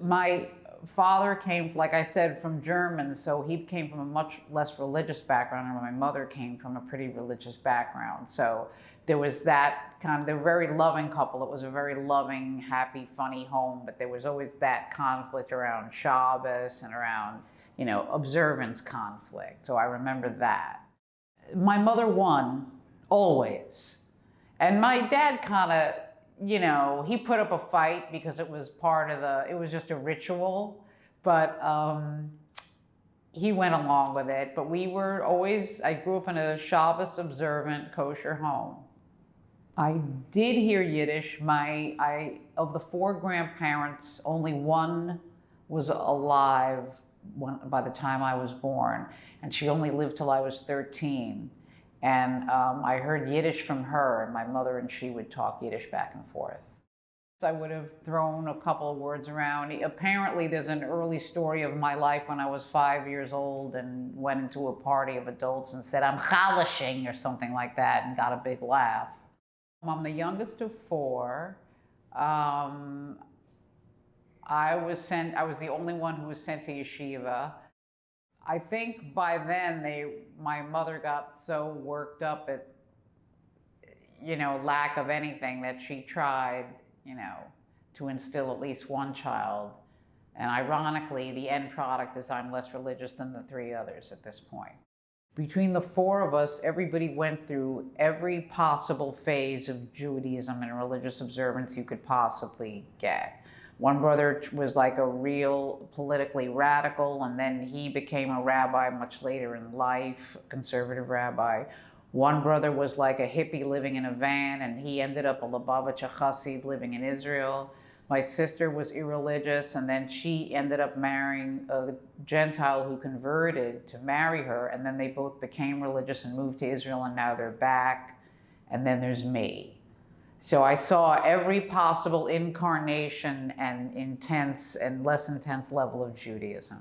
My father came, like I said, from German, so he came from a much less religious background, and my mother came from a pretty religious background. So there was that kind of, they were a very loving couple. It was a very loving, happy, funny home, but there was always that conflict around Shabbos and around, observance conflict. So I remember that. My mother won, always. And my dad kind of, he put up a fight because it was it was just a ritual, but he went along with it. But we were always, I grew up in a Shabbos observant kosher home. I did hear Yiddish. Of the 4 grandparents, only one was alive by the time I was born, and she only lived till I was 13. And I heard Yiddish from her, and my mother and she would talk Yiddish back and forth. I would have thrown a couple of words around. Apparently, there's an early story of my life when I was 5 years old and went into a party of adults and said, "I'm chalishing," or something like that, and got a big laugh. I'm the youngest of 4. I was the only one who was sent to yeshiva. I think by then my mother got so worked up at, lack of anything that she tried, to instill at least one child. And ironically, the end product is I'm less religious than the 3 others at this point. Between the 4 of us, everybody went through every possible phase of Judaism and religious observance you could possibly get. One brother was like a real politically radical, and then he became a rabbi much later in life, a conservative rabbi. One brother was like a hippie living in a van, and he ended up a Lubavitcher Chassid living in Israel. My sister was irreligious, and then she ended up marrying a Gentile who converted to marry her, and then they both became religious and moved to Israel, and now they're back. And then there's me. So I saw every possible incarnation and intense and less intense level of Judaism.